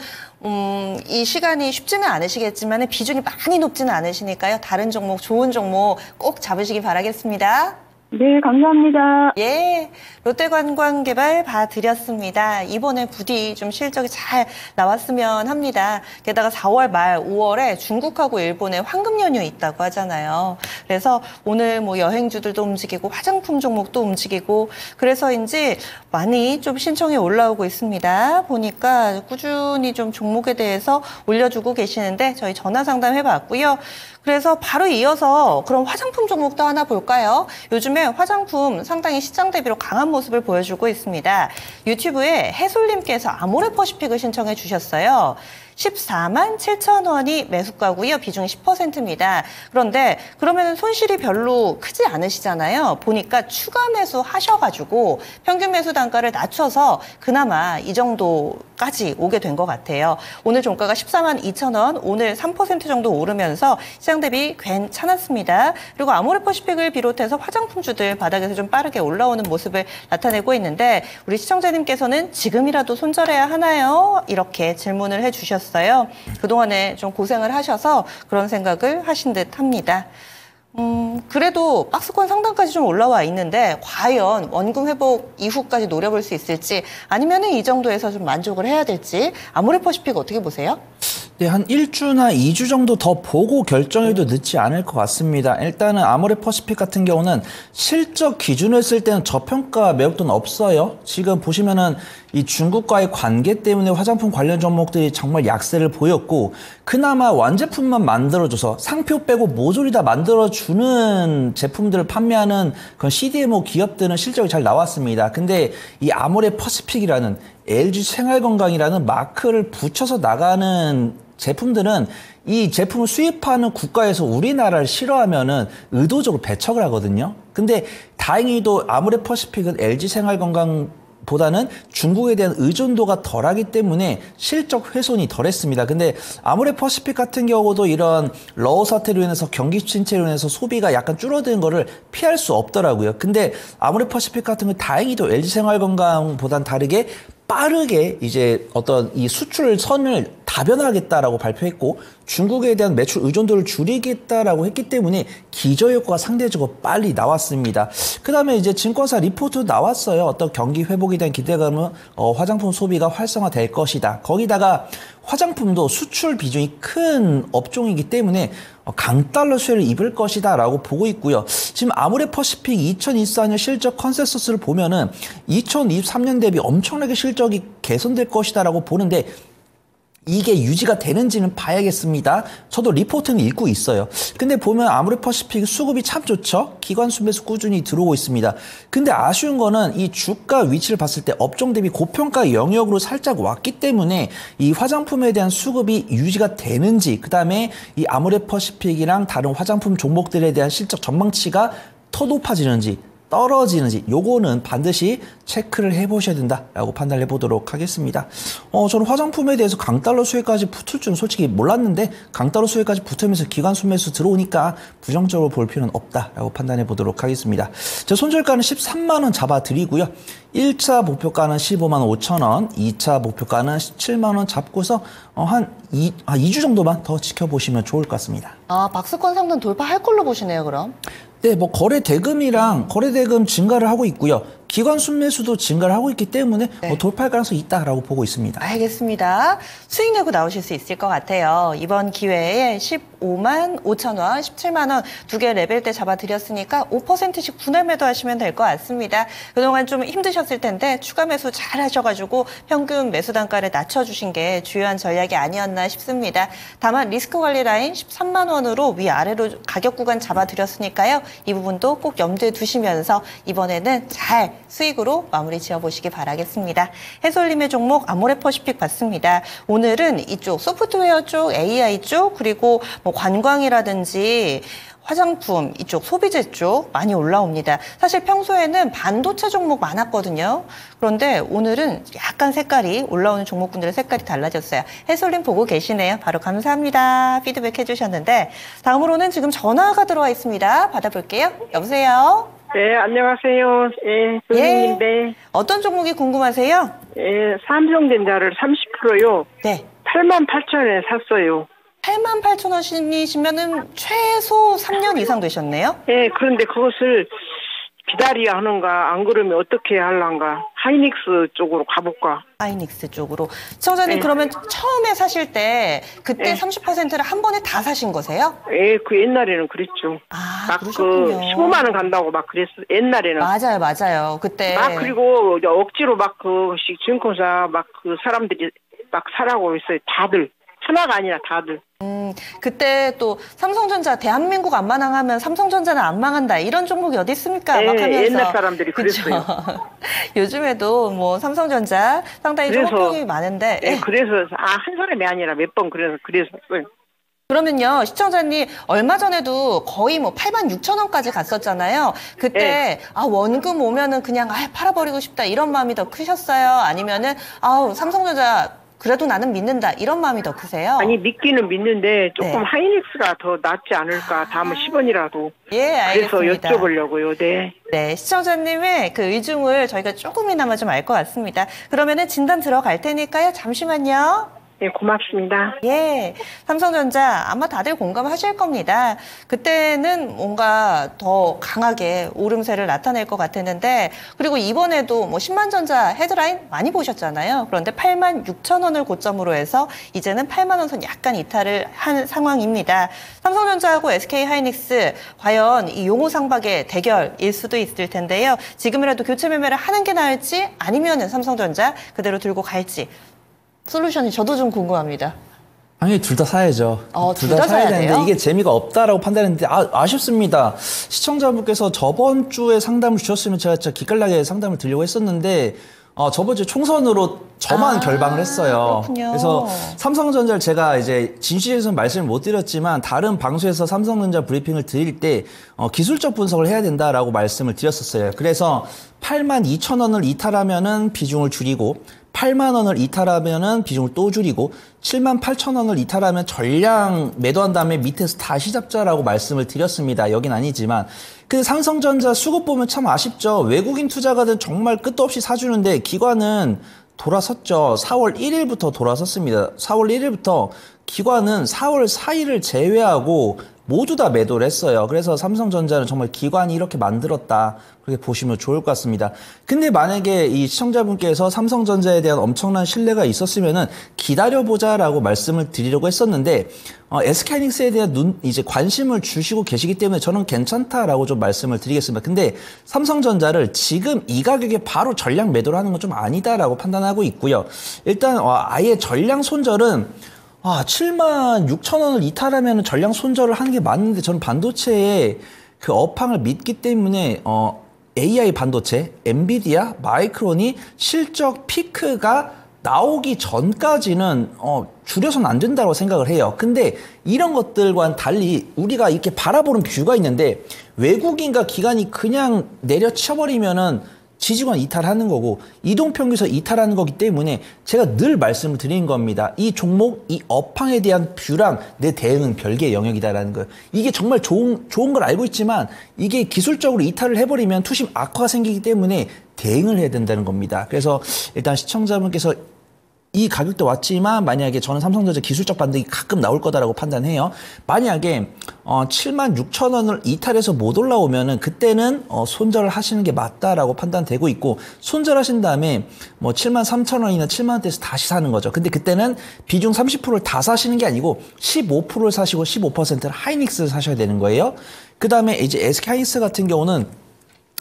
이 시간이 쉽지는 않으시겠지만 비중이 많이 높지는 않으시니까요. 다른 종목, 좋은 종목 꼭 잡으시기 바라겠습니다. 네, 감사합니다. 예, 롯데관광개발 봐드렸습니다. 이번에 부디 좀 실적이 잘 나왔으면 합니다. 게다가 4월 말 5월에 중국하고 일본에 황금 연휴 있다고 하잖아요. 그래서 오늘 뭐 여행주들도 움직이고 화장품 종목도 움직이고 그래서인지 많이 좀 신청이 올라오고 있습니다. 보니까 꾸준히 좀 종목에 대해서 올려주고 계시는데 저희 전화 상담 해봤고요. 그래서 바로 이어서 그럼 화장품 종목도 하나 볼까요? 요즘에 화장품 상당히 시장 대비로 강한 모습을 보여주고 있습니다. 유튜브에 해솔님께서 아모레퍼시픽을 신청해 주셨어요. 14만 7천 원이 매수가고요. 비중이 10%입니다. 그런데 그러면 손실이 별로 크지 않으시잖아요. 보니까 추가 매수 하셔가지고 평균 매수 단가를 낮춰서 그나마 이 정도까지 오게 된 것 같아요. 오늘 종가가 14만 2천 원, 오늘 3% 정도 오르면서 시장 대비 괜찮았습니다. 그리고 아모레퍼시픽을 비롯해서 화장품주들 바닥에서 좀 빠르게 올라오는 모습을 나타내고 있는데 우리 시청자님께서는 지금이라도 손절해야 하나요? 이렇게 질문을 해주셨어요. 그동안에 좀 고생을 하셔서 그런 생각을 하신 듯 합니다. 그래도 박스권 상단까지 좀 올라와 있는데 과연 원금 회복 이후까지 노려볼 수 있을지 아니면 이 정도에서 좀 만족을 해야 될지 아모레퍼시픽 어떻게 보세요? 네, 한 1주나 2주 정도 더 보고 결정해도 늦지 않을 것 같습니다. 일단은 아모레퍼시픽 같은 경우는 실적 기준으로 했을 때는 저평가 매력도는 없어요. 지금 보시면은 이 중국과의 관계 때문에 화장품 관련 종목들이 정말 약세를 보였고, 그나마 완제품만 만들어줘서 상표 빼고 모조리 다 만들어주는 제품들을 판매하는 그런 CDMO 기업들은 실적이 잘 나왔습니다. 근데 이 아모레퍼시픽이라는 LG 생활건강이라는 마크를 붙여서 나가는 제품들은 이 제품을 수입하는 국가에서 우리나라를 싫어하면은 의도적으로 배척을 하거든요. 근데 다행히도 아모레퍼시픽은 LG 생활건강보다는 중국에 대한 의존도가 덜하기 때문에 실적 훼손이 덜했습니다. 근데 아모레퍼시픽 같은 경우도 이런 러우 사태로 인해서 경기 침체로 인해서 소비가 약간 줄어드는 거를 피할 수 없더라고요. 근데 아모레퍼시픽 같은 건 다행히도 LG 생활건강보다는 다르게 빠르게 이제 어떤 이 수출 선을 다변화하겠다라고 발표했고 중국에 대한 매출 의존도를 줄이겠다라고 했기 때문에 기저효과가 상대적으로 빨리 나왔습니다. 그 다음에 이제 증권사 리포트 나왔어요. 어떤 경기 회복에 대한 기대감은 화장품 소비가 활성화될 것이다. 거기다가 화장품도 수출 비중이 큰 업종이기 때문에 강달러 수혜를 입을 것이다 라고 보고 있고요. 지금 아모레퍼시픽 2024년 실적 컨센서스를 보면은 2023년 대비 엄청나게 실적이 개선될 것이다 라고 보는데 이게 유지가 되는지는 봐야겠습니다. 저도 리포트는 읽고 있어요. 근데 보면 아모레퍼시픽 수급이 참 좋죠. 기관 순매수 꾸준히 들어오고 있습니다. 근데 아쉬운 거는 이 주가 위치를 봤을 때 업종 대비 고평가 영역으로 살짝 왔기 때문에 이 화장품에 대한 수급이 유지가 되는지, 그다음에 이 아모레퍼시픽이랑 다른 화장품 종목들에 대한 실적 전망치가 더 높아지는지 떨어지는지, 요거는 반드시 체크를 해보셔야 된다라고 판단을 해보도록 하겠습니다. 저는 화장품에 대해서 강달러 수혜까지 붙을 줄은 솔직히 몰랐는데 강달러 수혜까지 붙으면서 기관 순매수 들어오니까 부정적으로 볼 필요는 없다라고 판단해 보도록 하겠습니다. 저 손절가는 13만 원 잡아드리고요. 1차 목표가는 15만 5천 원, 2차 목표가는 17만 원 잡고서 한 2주 정도만 더 지켜보시면 좋을 것 같습니다. 아, 박스권 상단 돌파할 걸로 보시네요, 그럼. 네, 뭐 거래 대금이랑 거래 대금 증가를 하고 있고요. 기관 순매수도 증가를 하고 있기 때문에 돌파할 가능성이 있다라고 보고 있습니다. 알겠습니다. 수익 내고 나오실 수 있을 것 같아요. 이번 기회에 15만 5천 원, 17만 원 두 개 레벨대 잡아드렸으니까 5%씩 분할 매도하시면 될 것 같습니다. 그동안 좀 힘드셨을 텐데 추가 매수 잘 하셔가지고 평균 매수 단가를 낮춰주신 게 주요한 전략이 아니었나 싶습니다. 다만 리스크 관리 라인 13만 원으로 위아래로 가격 구간 잡아드렸으니까요. 이 부분도 꼭 염두에 두시면서 이번에는 잘 수익으로 마무리 지어보시기 바라겠습니다. 해솔님의 종목 아모레퍼시픽 봤습니다. 오늘은 이쪽 소프트웨어 쪽, AI 쪽, 그리고 뭐 관광이라든지 화장품 이쪽 소비재 쪽 많이 올라옵니다. 사실 평소에는 반도체 종목 많았거든요. 그런데 오늘은 약간 색깔이 올라오는 종목군들의 색깔이 달라졌어요. 해솔님 보고 계시네요. 바로 감사합니다. 피드백 해주셨는데 다음으로는 지금 전화가 들어와 있습니다. 받아볼게요. 여보세요? 네, 안녕하세요. 예, 선생님인데. 어떤 종목이 궁금하세요? 예, 삼성전자를 30%요. 네. 88,000원에 샀어요. 88,000원이시면은 최소 3년 이상 되셨네요? 예, 그런데 그것을 기다려야 하는가, 안 그러면 어떻게 할란가. 하이닉스 쪽으로 가볼까. 하이닉스 쪽으로. 시청자님, 그러면 처음에 사실 때 그때 30%를 한 번에 다 사신 거세요? 예, 그 옛날에는 그랬죠. 아, 막 그러셨군요. 15만 원 간다고 막 그랬어. 옛날에는. 맞아요. 그때. 막 그리고 억지로 막 증권사 막 그 사람들이 막 사라고 했어요. 다들. 하나가 아니라 다들. 그때 또 삼성전자 대한민국 안 망하면 삼성전자는 안 망한다 이런 종목이 어디 있습니까? 네, 막 하면서. 옛날 사람들이 그랬어요. 요즘에도 뭐 삼성전자 상당히 좀 호평이 많은데. 네, 그래서 한 사람이 아니라 몇 번 그랬었어요. 그러면요, 시청자님 얼마 전에도 거의 뭐 86,000원까지 갔었잖아요. 그때 원금 오면은 그냥 팔아버리고 싶다 이런 마음이 더 크셨어요? 아니면은 삼성전자 그래도 나는 믿는다 이런 마음이 더 크세요? 아니 믿기는 믿는데 조금 하이닉스가 더 낫지 않을까. 다음은 10원이라도. 예, 알겠습니다. 그래서 여쭤보려고요. 네. 네, 시청자님의 그 의중을 저희가 조금이나마 좀 알 것 같습니다. 그러면은 진단 들어갈 테니까요. 잠시만요. 네, 고맙습니다. 예, 삼성전자 아마 다들 공감하실 겁니다. 그때는 뭔가 더 강하게 오름세를 나타낼 것 같았는데, 그리고 이번에도 뭐 10만전자 헤드라인 많이 보셨잖아요. 그런데 86,000원을 고점으로 해서 이제는 8만 원 선 약간 이탈을 한 상황입니다. 삼성전자하고 SK하이닉스 과연 이 용호상박의 대결일 수도 있을 텐데요. 지금이라도 교체 매매를 하는 게 나을지 아니면은 삼성전자 그대로 들고 갈지. 솔루션이 저도 좀 궁금합니다. 당연히 둘 다 사야죠. 둘 다 사야 되는데 돼요? 이게 재미가 없다라고 판단했는데 아쉽습니다. 시청자분께서 저번 주에 상담을 주셨으면 제가 진짜 기깔나게 상담을 드리려고 했었는데 저번 주에 총선으로 저만 결방을 했어요. 그렇군요. 그래서 삼성전자를 제가 이제 진실에서는 말씀을 못 드렸지만 다른 방송에서 삼성전자 브리핑을 드릴 때 기술적 분석을 해야 된다라고 말씀을 드렸었어요. 그래서 82,000원을 이탈하면은 비중을 줄이고 8만 원을 이탈하면은 비중을 또 줄이고 78,000원을 이탈하면 전량 매도한 다음에 밑에서 다시 잡자라고 말씀을 드렸습니다. 여긴 아니지만 근데 삼성전자 수급 보면 참 아쉽죠. 외국인 투자가들은 정말 끝도 없이 사주는데 기관은 돌아섰죠. 4월 1일부터 돌아섰습니다. 4월 1일부터 기관은 4월 4일을 제외하고 모두 다 매도를 했어요. 그래서 삼성전자는 정말 기관이 이렇게 만들었다. 그렇게 보시면 좋을 것 같습니다. 근데 만약에 이 시청자분께서 삼성전자에 대한 엄청난 신뢰가 있었으면은 기다려보자라고 말씀을 드리려고 했었는데, SK하이닉스에 대한 이제 관심을 주시고 계시기 때문에 저는 괜찮다라고 좀 말씀을 드리겠습니다. 근데 삼성전자를 지금 이 가격에 바로 전량 매도를 하는 건 좀 아니다라고 판단하고 있고요. 일단, 아예 전량 손절은 76,000원을 이탈하면 전량 손절을 하는 게 맞는데 저는 반도체의 그 업황을 믿기 때문에 AI 반도체, 엔비디아, 마이크론이 실적 피크가 나오기 전까지는 줄여서는 안 된다고 생각을 해요. 근데 이런 것들과는 달리 우리가 이렇게 바라보는 뷰가 있는데 외국인과 기관이 그냥 내려쳐버리면은 지지권 이탈하는 거고 이동평균에서 이탈하는 거기 때문에 제가 늘 말씀을 드리는 겁니다. 이 종목, 이 업황에 대한 뷰랑 내 대응은 별개의 영역이다라는 거예요. 이게 정말 좋은 걸 알고 있지만 이게 기술적으로 이탈을 해버리면 투심 악화가 생기기 때문에 대응을 해야 된다는 겁니다. 그래서 일단 시청자분께서 이 가격도 왔지만 만약에 저는 삼성전자 기술적 반등이 가끔 나올 거다라고 판단해요. 만약에 76,000원을 이탈해서 못 올라오면은 그때는 손절을 하시는 게 맞다라고 판단되고 있고 손절하신 다음에 73,000원이나 70,000원대에서 다시 사는 거죠. 근데 그때는 비중 30%를 다 사시는 게 아니고 15%를 사시고 15%를 하이닉스를 사셔야 되는 거예요. 그 다음에 이제 SK하이닉스 같은 경우는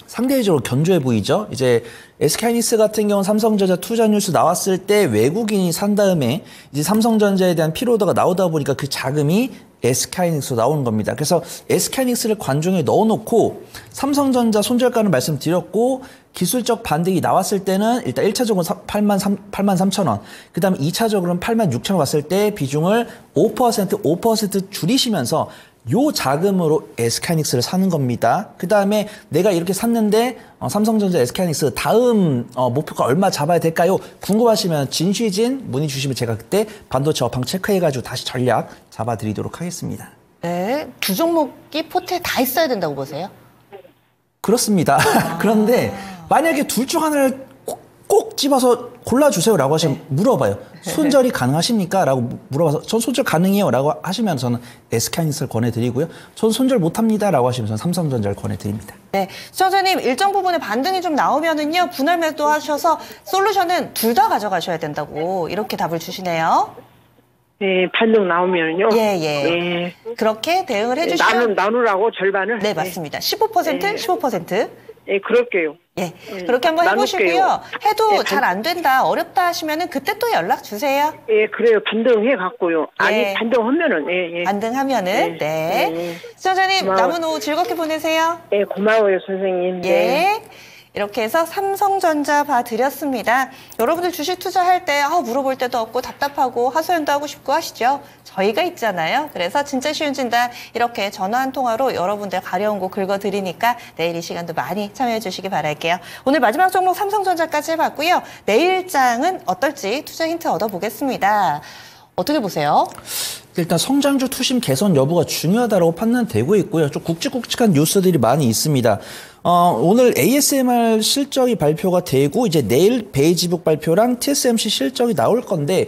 상대적으로 견조해 보이죠. 이제 SK하이닉스 같은 경우는 삼성전자 투자 뉴스 나왔을 때 외국인이 산 다음에 이제 삼성전자에 대한 피로도가 나오다 보니까 그 자금이 SK하이닉스로 나오는 겁니다. 그래서 SK하이닉스를 관중에 넣어놓고 삼성전자 손절가는 말씀드렸고 기술적 반등이 나왔을 때는 일단 1차적으로 83,000원, 그 다음에 2차적으로는 86,000원 왔을 때 비중을 5% 줄이시면서 요 자금으로 SK하이닉스를 사는 겁니다. 그 다음에 내가 이렇게 샀는데 삼성전자 SK하이닉스 다음 목표가 얼마 잡아야 될까요? 궁금하시면 진시진 문의 주시면 제가 그때 반도체 업황 체크해가지고 다시 전략 잡아드리도록 하겠습니다. 네, 두 종목이 포트에 다 있어야 된다고 보세요? 그렇습니다. 그런데 만약에 둘 중 하나를 꼭 집어서 골라주세요라고 하시면 물어봐요. 손절이 가능하십니까? 라고 물어봐서 전 손절 가능해요 라고 하시면 저는 SK하이닉스를 권해드리고요. 전 손절 못합니다 라고 하시면 저는 삼성전자를 권해드립니다. 네, 시청자님 일정 부분에 반등이 좀 나오면은요 분할 매도 하셔서 솔루션은 둘 다 가져가셔야 된다고 이렇게 답을 주시네요. 네, 반등 나오면요. 예. 네. 그렇게 대응을 해주시면 나누라고 절반을. 네, 맞습니다. 15%, 15%. 네, 그럴게요. 예, 그렇게 한번 해보시고요. 나눌게요. 해도 네, 잘 안 된다, 어렵다 하시면은 그때 또 연락 주세요. 예, 그래요. 반등해 갖고요. 아니, 예. 반등하면은, 예. 반등하면은, 네. 시청자님, 고마워. 남은 오후 즐겁게 보내세요. 예, 고마워요, 선생님. 예. 네. 이렇게 해서 삼성전자 봐드렸습니다. 여러분들 주식 투자할 때 물어볼 때도 없고 답답하고 하소연도 하고 싶고 하시죠? 저희가 있잖아요. 그래서 진짜 쉬운 진단 이렇게 전화 한 통화로 여러분들 가려운 거 긁어드리니까 내일 이 시간도 많이 참여해 주시기 바랄게요. 오늘 마지막 종목 삼성전자까지 해봤고요. 내일장은 어떨지 투자 힌트 얻어보겠습니다. 어떻게 보세요? 일단 성장주 투심 개선 여부가 중요하다고 판단되고 있고요. 좀 굵직굵직한 뉴스들이 많이 있습니다. 오늘 ASMR 실적이 발표가 되고 이제 내일 베이지북 발표랑 TSMC 실적이 나올 건데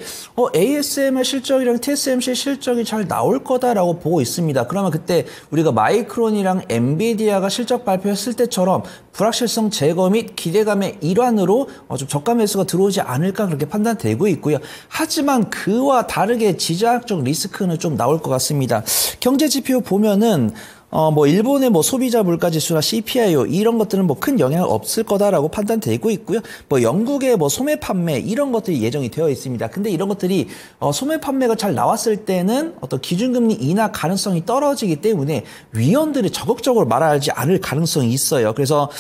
ASMR 실적이랑 TSMC 실적이 잘 나올 거다라고 보고 있습니다. 그러면 그때 우리가 마이크론이랑 엔비디아가 실적 발표했을 때처럼 불확실성 제거 및 기대감의 일환으로 좀 저가 매수가 들어오지 않을까 그렇게 판단되고 있고요. 하지만 그와 다르게 지정학적 리스크는 좀 나올 것 같습니다. 경제 지표 보면은 일본의 소비자 물가 지수나 CPI 이런 것들은 큰 영향 없을 거다라고 판단되고 있고요. 영국의 소매 판매 이런 것들이 예정이 되어 있습니다. 근데 이런 것들이 소매 판매가 잘 나왔을 때는 어떤 기준금리 인하 가능성이 떨어지기 때문에 위원들이 적극적으로 말하지 않을 가능성이 있어요. 그래서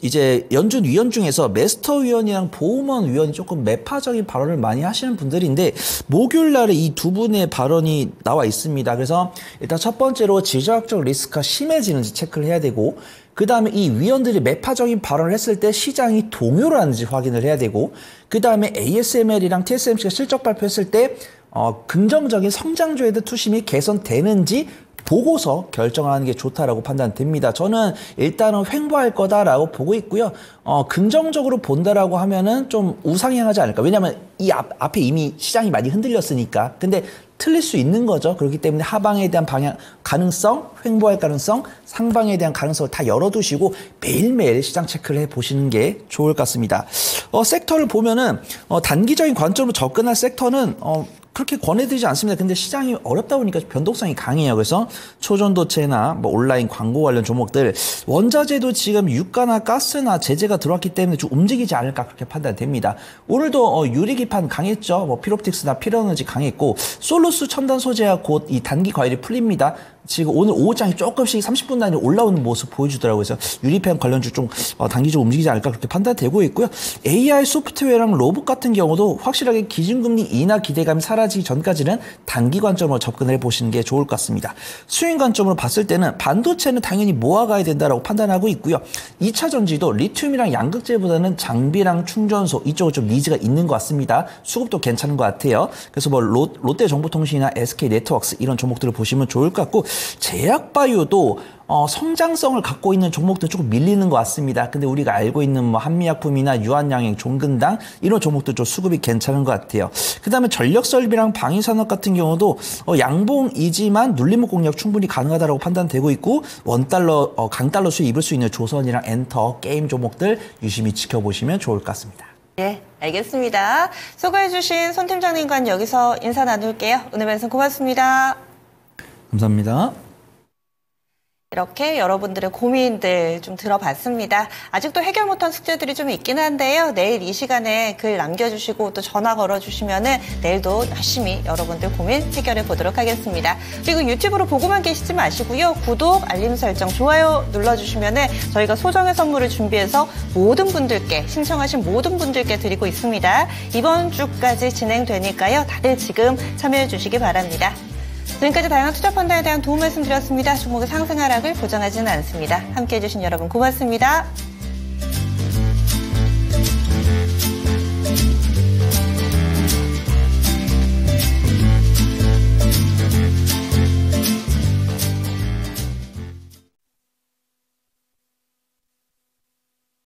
이제 연준 위원 중에서 메스터 위원이랑 보우먼 위원이 조금 매파적인 발언을 많이 하시는 분들인데 목요일 날에 이 두 분의 발언이 나와 있습니다. 그래서 일단 첫 번째로 지정학적 리스크가 심해지는지 체크를 해야 되고 그 다음에 이 위원들이 매파적인 발언을 했을 때 시장이 동요를 하는지 확인을 해야 되고 그 다음에 ASML이랑 TSMC가 실적 발표했을 때 긍정적인 성장주에 대한 투심이 개선되는지 보고서 결정하는 게 좋다라고 판단됩니다. 저는 일단은 횡보할 거다라고 보고 있고요. 긍정적으로 본다라고 하면은 좀 우상향하지 않을까. 왜냐하면 이 앞에 이미 시장이 많이 흔들렸으니까. 근데 틀릴 수 있는 거죠. 그렇기 때문에 하방에 대한 가능성, 횡보할 가능성, 상방에 대한 가능성을 다 열어두시고 매일매일 시장 체크를 해보시는 게 좋을 것 같습니다. 섹터를 보면은 단기적인 관점으로 접근할 섹터는 그렇게 권해드리지 않습니다. 근데 시장이 어렵다 보니까 변동성이 강해요. 그래서 초전도체나 뭐 온라인 광고 관련 종목들, 원자재도 지금 유가나 가스나 제재가 들어왔기 때문에 좀 움직이지 않을까 그렇게 판단됩니다. 오늘도 유리기판 강했죠. 뭐 피롭틱스나 필에너지 강했고, 솔루스 첨단 소재와 곧 이 단기 과열이 풀립니다. 지금 오늘 오후장이 조금씩 30분 단위로 올라오는 모습 보여주더라고요. 그래서 유리펜 관련주 좀 단기적으로 움직이지 않을까 그렇게 판단되고 있고요. AI 소프트웨어랑 로봇 같은 경우도 확실하게 기준금리 인하 기대감이 사라지기 전까지는 단기 관점으로 접근을 해보시는 게 좋을 것 같습니다. 수익 관점으로 봤을 때는 반도체는 당연히 모아가야 된다라고 판단하고 있고요. 2차 전지도 리튬이랑 양극재보다는 장비랑 충전소 이쪽은 좀 니즈가 있는 것 같습니다. 수급도 괜찮은 것 같아요. 그래서 뭐 롯데정보통신이나 SK네트워크스 이런 종목들을 보시면 좋을 것 같고, 제약바이오도 성장성을 갖고 있는 종목들 조금 밀리는 것 같습니다. 근데 우리가 알고 있는 뭐 한미약품이나 유한양행, 종근당 이런 종목들 좀 수급이 괜찮은 것 같아요. 그 다음에 전력설비랑 방위산업 같은 경우도 양봉이지만 눌림목 공략 충분히 가능하다고 판단되고 있고, 원달러, 강달러 수익 입을 수 있는 조선이랑 엔터, 게임 종목들 유심히 지켜보시면 좋을 것 같습니다. 네, 알겠습니다. 수고해주신 손 팀장님과는 여기서 인사 나눌게요. 오늘 말씀 고맙습니다. 감사합니다. 이렇게 여러분들의 고민들 좀 들어봤습니다. 아직도 해결 못한 숙제들이 좀 있긴 한데요. 내일 이 시간에 글 남겨주시고 또 전화 걸어주시면은 내일도 열심히 여러분들 고민 해결해 보도록 하겠습니다. 그리고 유튜브로 보고만 계시지 마시고요. 구독, 알림 설정, 좋아요 눌러주시면은 저희가 소정의 선물을 준비해서 모든 분들께, 신청하신 모든 분들께 드리고 있습니다. 이번 주까지 진행되니까요. 다들 지금 참여해 주시기 바랍니다. 지금까지 다양한 투자 펀드에 대한 도움 말씀드렸습니다. 종목의 상승 하락을 보장하지는 않습니다. 함께해 주신 여러분 고맙습니다.